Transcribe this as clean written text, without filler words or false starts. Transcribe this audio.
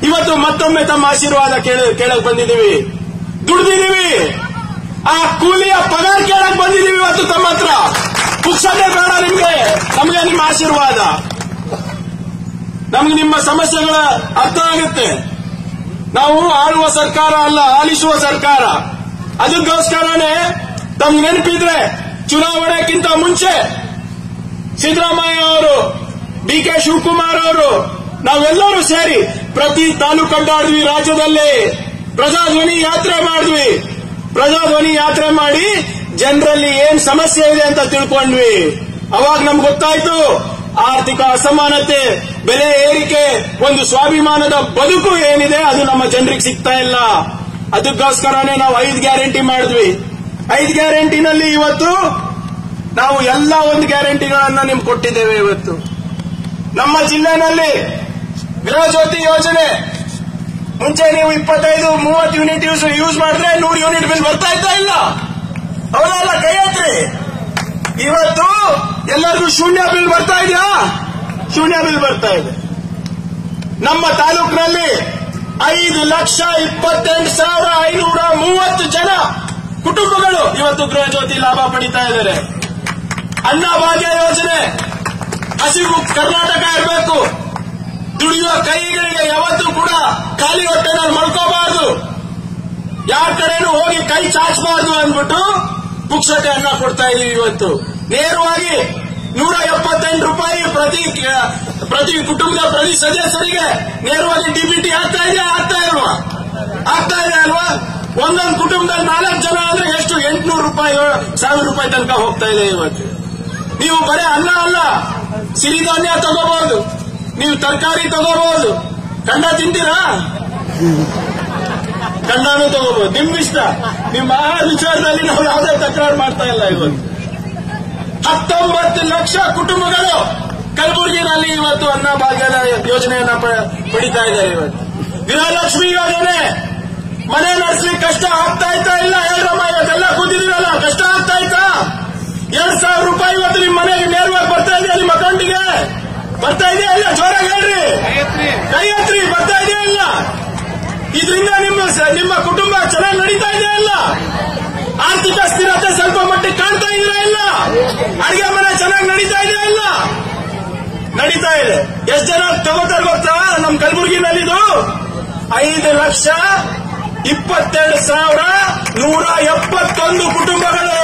ಇವತ್ತು ಮತ್ತೊಮ್ಮೆ ತಮ್ಮ ಆಶೀರ್ವಾದ ಕೇಳಕ್ ಬಂದಿದ್ದೀವಿ. ದುಡ್ದಿದ್ದೀವಿ, ಆ ಕೂಲಿಯ ಪಗಾರ ಕೇಳಕ್ ಬಂದಿದ್ದೀವಿ. ಇವತ್ತು ತಮ್ಮ ಹತ್ರ ಪುಕ್ಷತೆ ಬೇಡ ನಿಮ್ಗೆ, ನಮ್ಗೆ ನಿಮ್ಮ ಆಶೀರ್ವಾದ. ನಮ್ಗೆ ನಿಮ್ಮ ಸಮಸ್ಯೆಗಳ ಅರ್ಥ ಆಗುತ್ತೆ. ನಾವು ಆಳುವ ಸರ್ಕಾರ ಅಲ್ಲ, ಆಲಿಸುವ ಸರ್ಕಾರ. ಅದಕ್ಕೋಸ್ಕರನೇ ತಮ್ಗೆ ನೆನಪಿದ್ರೆ ಚುನಾವಣೆಗಿಂತ ಮುಂಚೆ ಸಿದ್ದರಾಮಯ್ಯ ಅವರು, ಡಿ.ಕೆ. ಶಿವಕುಮಾರ್ ಅವರು, ನಾವೆಲ್ಲರೂ ಸೇರಿ ಪ್ರತಿ ತಾಲೂಕು ಅಡ್ಡಾಡಿದ್ವಿ. ರಾಜ್ಯದಲ್ಲಿ ಪ್ರಜಾಧ್ವನಿ ಯಾತ್ರೆ ಮಾಡಿದ್ವಿ. ಪ್ರಜಾಧ್ವನಿ ಯಾತ್ರೆ ಮಾಡಿ ಜನರಲ್ಲಿ ಏನ್ ಸಮಸ್ಯೆ ಇದೆ ಅಂತ ತಿಳ್ಕೊಂಡ್ವಿ. ಅವಾಗ ನಮ್ಗೆ ಗೊತ್ತಾಯ್ತು ಆರ್ಥಿಕ ಅಸಮಾನತೆ, ಬೆಲೆ ಏರಿಕೆ, ಒಂದು ಸ್ವಾಭಿಮಾನದ ಬದುಕು ಏನಿದೆ ಅದು ನಮ್ಮ ಜನರಿಗೆ ಸಿಗ್ತಾ ಇಲ್ಲ. ಅದಕ್ಕೋಸ್ಕರನೇ ನಾವು 5 ಗ್ಯಾರಂಟಿ ಮಾಡಿದ್ವಿ. 5 ಗ್ಯಾರಂಟಿನಲ್ಲಿ ಇವತ್ತು ನಾವು ಎಲ್ಲ 1 ಗ್ಯಾರಂಟಿಗಳನ್ನ ನಿಮ್ಗೆ ಕೊಟ್ಟಿದ್ದೇವೆ. ಇವತ್ತು ನಮ್ಮ ಜಿಲ್ಲೆನಲ್ಲಿ ಗೃಹ ಜ್ಯೋತಿ ಯೋಜನೆ ಮುಂಚೆ ನೀವು 25-30 ಯೂನಿಟ್ ಯೂಸ್ ಮಾಡಿದ್ರೆ 100 ಯೂನಿಟ್ ಬಿಲ್ ಬರ್ತಾ ಇತ್ತಾ ಇಲ್ಲ? ಅವರೆಲ್ಲ ಕೈ ಎತ್ತಿ. ಇವತ್ತು ಎಲ್ಲರಿಗೂ ಶೂನ್ಯ ಬಿಲ್ ಬರ್ತಾ ಇದೆಯಾ? ಶೂನ್ಯ ಬಿಲ್ ಬರ್ತಾ ಇದೆ. ನಮ್ಮ ತಾಲೂಕಿನಲ್ಲಿ 5,28,530 ಜನ ಕುಟುಂಬಗಳು ಇವತ್ತು ಗೃಹ ಜ್ಯೋತಿ ಲಾಭ ಪಡಿತಾ ಇದ್ದಾರೆ. ಅನ್ನಭಾಗ್ಯ ಯೋಜನೆ, ಹಸಿವು ಕರ್ನಾಟಕ ಇರಬೇಕು. ದುಡಿಯುವ ಕೈಗಳಿಗೆ ಯಾವತ್ತೂ ಕೂಡ ಖಾಲಿ ಹೊಟ್ಟೆನಲ್ಲಿ ಮಲ್ಕೋಬಾರದು, ಯಾರ ಕಡೆನೂ ಹೋಗಿ ಕೈ ಚಾಚಬಾರದು ಅಂದ್ಬಿಟ್ಟು ಪುಕ್ಷಟೆ ಅನ್ನ ಕೊಡ್ತಾ ಇದೀವಿ. ಇವತ್ತು ನೇರವಾಗಿ 178 ರೂಪಾಯಿ ಪ್ರತಿ ಕುಟುಂಬದ ಪ್ರತಿ ಸದಸ್ಯರಿಗೆ ನೇರವಾಗಿ ಡಿಬಿಟಿ ಆಗ್ತಾ ಇದೆ. ಆಗ್ತಾ ಇದೆ ಅಲ್ವಾ? ಒಂದೊಂದು ಕುಟುಂಬದಲ್ಲಿ 4 ಜನ ಅಂದ್ರೆ ಎಷ್ಟು? 800 ರೂಪಾಯಿ 1000 ರೂಪಾಯಿ ತನಕ ಹೋಗ್ತಾ ಇದೆ. ಇವತ್ತು ನೀವು ಬರೀ ಅನ್ನ ಅಲ್ಲ, ಸಿರಿಧಾನ್ಯ ತಗೋಬಹುದು, ನೀವು ತರಕಾರಿ ತಗೋಬಹುದು. ಕಂಡ ತಿಂತೀರಾ? ಕಂಡನೂ ತಗೋಬಹುದು, ನಿಮ್ಮಿಷ್ಟ. ನಿಮ್ಮ ಆಹಾರ ವಿಚಾರದಲ್ಲಿ ನಾವು ಯಾವುದೇ ತಕರಾರು ಮಾಡ್ತಾ ಇಲ್ಲ. ಇವತ್ತು 19 ಲಕ್ಷ ಕುಟುಂಬಗಳು ಕಲಬುರಗಿನಲ್ಲಿ ಇವತ್ತು ಅನ್ನಭಾಗ್ಯದ ಯೋಜನೆಯನ್ನ ಪಡಿತಾ ಇದ್ದಾರೆ. ಇವತ್ತು ಗೃಹಲಕ್ಷ್ಮಿ ಯೋಜನೆ, ಮನೆ ನಡೆಸಲಿಕ್ಕೆ ಕಷ್ಟ ಆಗ್ತಾ ಇತ್ತಾ ಇಲ್ಲ? ಹೇಳ್ರಮ್ಮ, ಇವತ್ತೆಲ್ಲ ಕೂತಿದ್ದೀರಲ್ಲ, ಕಷ್ಟ ಆಗ್ತಾ ಇತ್ತಾ? 2,000 ರೂಪಾಯಿ ಇವತ್ತು ನಿಮ್ಮ ಮನೆಗೆ ನೇರವಾಗಿ ಬರ್ತಾ ಇದೆಯಾ? ನಿಮ್ಮ ಅಕೌಂಟಿಗೆ ಬರ್ತಾ ಇದೆಯಾ ಇಲ್ಲ? ಜೋರಾಗಿ ಹೇಳ್ರಿ, ಕೈ ಎತ್ರಿ. ಬರ್ತಾ ಇದೆಯಾ ಇಲ್ಲ? ಇದರಿಂದ ನಿಮ್ಮ ಕುಟುಂಬ ಚೆನ್ನಾಗಿ ನಡೀತಾ ಇದೆಯಾ ಇಲ್ಲ? ಆರ್ಥಿಕ ಸ್ಥಿರತೆ ಸ್ವಲ್ಪ ಮಟ್ಟಿಗೆ ಕಾಣ್ತಾ ಇದೆಯಾ ಇಲ್ಲ? ಅಡಿಗೆ ಮನೆ ಚೆನ್ನಾಗಿ ನಡೀತಾ ಇದೆಯಾ ಇಲ್ಲ? ನಡೀತಾ ಇದೆ. ಎಷ್ಟು ಜನ ತಗೋತಾರೆ ಗೊತ್ತಾ? ನಮ್ಮ ಕಲಬುರಗಿನಲ್ಲಿದು 5,22,171 ಕುಟುಂಬಗಳು